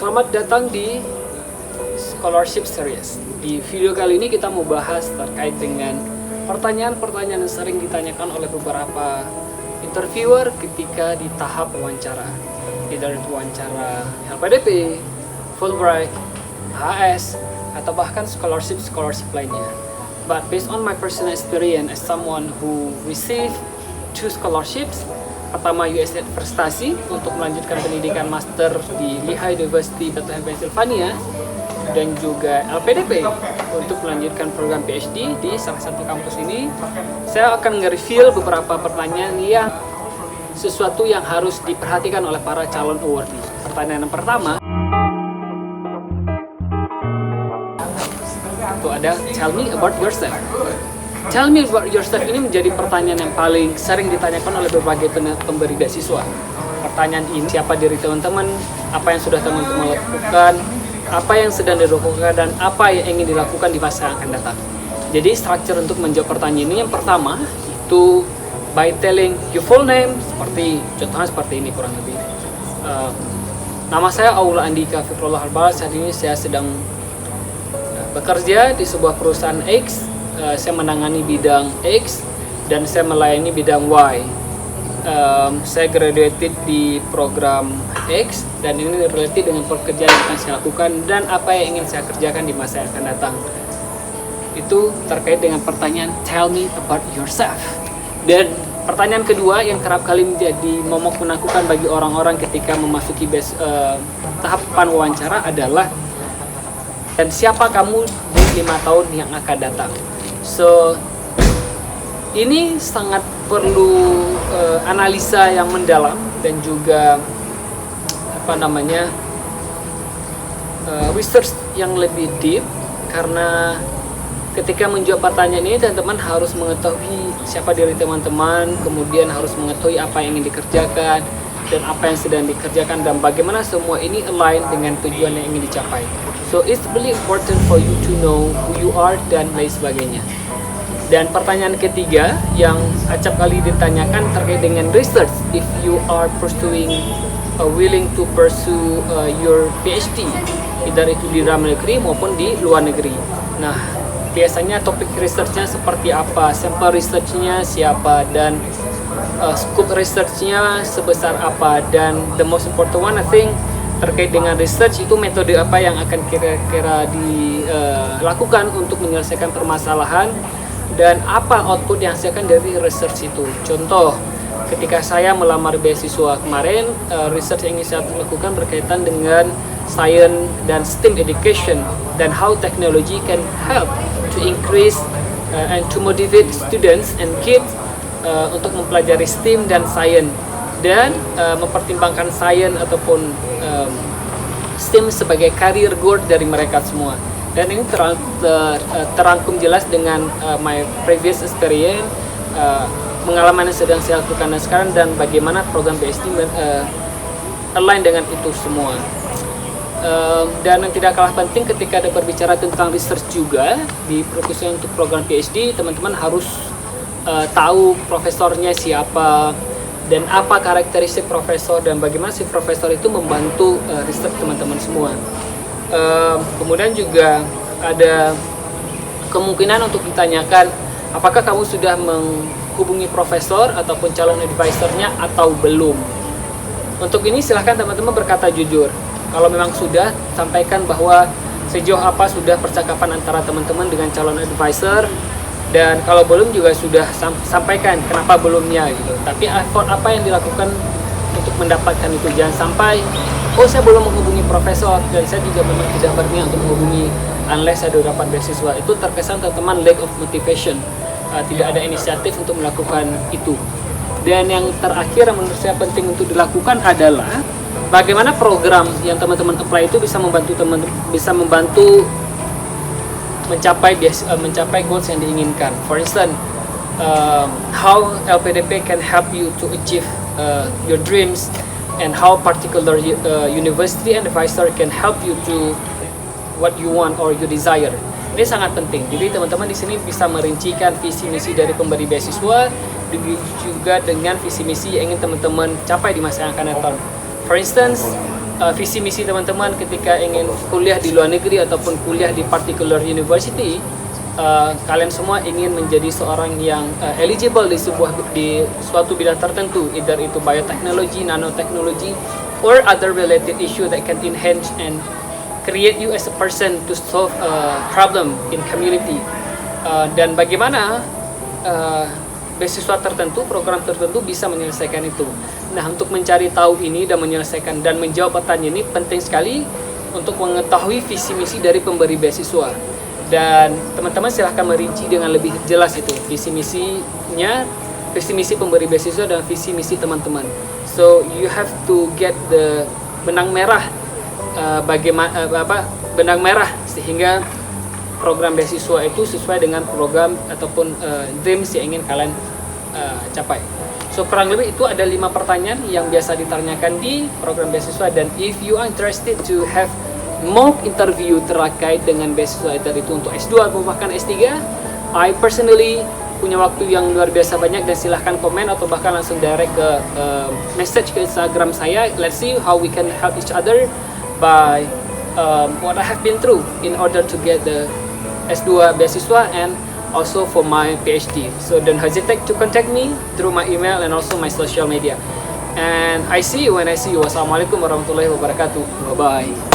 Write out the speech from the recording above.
Selamat datang di Scholarship Series. Di video kali ini kita mau bahas terkait dengan pertanyaan-pertanyaan yang sering ditanyakan oleh beberapa interviewer ketika di tahap wawancara. Either itu wawancara LPDP, Fulbright, HS, atau bahkan scholarship lainnya. But based on my personal experience as someone who received 2 scholarships, pertama USAID Prestasi untuk melanjutkan pendidikan master di Lehigh University Bethlehem, Pennsylvania, dan juga LPDP untuk melanjutkan program PhD di salah satu kampus ini. Saya akan nge-reveal beberapa pertanyaan yang sesuatu yang harus diperhatikan oleh para calon awardee. Pertanyaan yang pertama itu ada tell me about yourself. Tell me about yourself ini menjadi pertanyaan yang paling sering ditanyakan oleh berbagai pemberi beasiswa. Pertanyaan ini, siapa diri teman-teman, apa yang sudah teman-teman lakukan, apa yang sedang dilakukan, dan apa yang ingin dilakukan di masa yang akan datang. Jadi struktur untuk menjawab pertanyaan ini yang pertama itu by telling your full name, contohnya seperti ini kurang lebih. Nama saya Aula Andika Fikrullah Harbal. Saat ini saya sedang bekerja di sebuah perusahaan X. Saya menangani bidang X dan saya melayani bidang Y. Saya graduated di program X dan ini related dengan pekerjaan yang akan saya lakukan dan apa yang ingin saya kerjakan di masa yang akan datang. Itu terkait dengan pertanyaan tell me about yourself. Dan pertanyaan kedua yang kerap kali menjadi momok menakutkan bagi orang-orang ketika memasuki tahapan wawancara adalah, dan siapa kamu di 5 tahun yang akan datang? So, ini sangat perlu analisa yang mendalam dan juga research yang lebih deep, karena ketika menjawab pertanyaan ini teman-teman harus mengetahui siapa diri teman-teman, kemudian harus mengetahui apa yang ingin dikerjakan dan apa yang sedang dikerjakan dan bagaimana semua ini align dengan tujuan yang ingin dicapai. So it's really important for you to know who you are dan lain sebagainya. Dan pertanyaan ketiga yang acap kali ditanyakan terkait dengan research, if you are willing to pursue your PhD, either itu di dalam negeri maupun di luar negeri. Nah, biasanya topik researchnya seperti apa, sampel researchnya siapa, dan scope researchnya sebesar apa, dan the most important one I think terkait dengan research itu metode apa yang akan kira-kira dilakukan untuk menyelesaikan permasalahan dan apa output yang hasilkan dari research itu. Contoh, ketika saya melamar beasiswa kemarin, research yang ingin saya lakukan berkaitan dengan science dan STEM education dan how technology can help to increase and to motivate students and kids untuk mempelajari STEM dan science, dan mempertimbangkan science ataupun STEM sebagai career goal dari mereka semua. Dan ini terangkum jelas dengan my previous experience, pengalaman yang sedang saya lakukan sekarang, dan bagaimana program PhD align dengan itu semua. Dan yang tidak kalah penting ketika ada berbicara tentang research juga di perkusian untuk program PhD, teman-teman harus tahu profesornya siapa dan apa karakteristik profesor dan bagaimana si profesor itu membantu research teman-teman semua. Kemudian juga ada kemungkinan untuk ditanyakan apakah kamu sudah menghubungi profesor ataupun calon advisornya atau belum. Untuk ini silahkan teman-teman berkata jujur. Kalau memang sudah, sampaikan bahwa sejauh apa sudah percakapan antara teman-teman dengan calon advisor. Dan kalau belum juga sudah sampaikan kenapa belumnya gitu. Tapi effort apa yang dilakukan untuk mendapatkan itu. Jangan sampai, saya belum menghubungi profesor dan saya juga memang tidak berniat untuk menghubungi unless saya sudah dapat beasiswa. Itu terkesan teman-teman lack of motivation. Tidak ada inisiatif untuk melakukan itu. Dan yang terakhir yang menurut saya penting untuk dilakukan adalah bagaimana program yang teman-teman apply itu bisa membantu mencapai goals yang diinginkan. For instance, how LPDP can help you to achieve your dreams, and how particular university and advisor can help you to what you want or you desire. Ini sangat penting. Jadi teman-teman di sini bisa merincikan visi misi dari pemberi beasiswa, juga dengan visi misi yang ingin teman-teman capai di masa yang akan datang. For instance, visi misi teman-teman ketika ingin kuliah di luar negeri ataupun kuliah di particular university, kalian semua ingin menjadi seorang yang eligible di suatu bidang tertentu, either itu biotechnology, nanotechnology, or other related issue that can enhance and create you as a person to solve a problem in community. Dan bagaimana beasiswa tertentu, program tertentu bisa menyelesaikan itu. Nah, untuk mencari tahu ini dan menyelesaikan dan menjawab pertanyaan ini penting sekali untuk mengetahui visi misi dari pemberi beasiswa. Dan teman-teman silahkan merinci dengan lebih jelas itu visi misinya, visi misi pemberi beasiswa dan visi misi teman-teman. So you have to get the benang merah, benang merah sehingga program beasiswa itu sesuai dengan program ataupun dreams yang ingin kalian capai. So kurang lebih itu ada 5 pertanyaan yang biasa ditanyakan di program beasiswa, dan if you are interested to have mock interview terkait dengan beasiswa itu untuk S2 atau bahkan S3, I personally punya waktu yang luar biasa banyak, dan silahkan komen atau bahkan langsung direct ke message ke Instagram saya. Let's see how we can help each other by what I have been through in order to get the S2 beasiswa and also for my PhD. So don't hesitate to contact me through my email and also my social media. And I see you when I see you. Wassalamualaikum warahmatullahi wabarakatuh. Bye bye.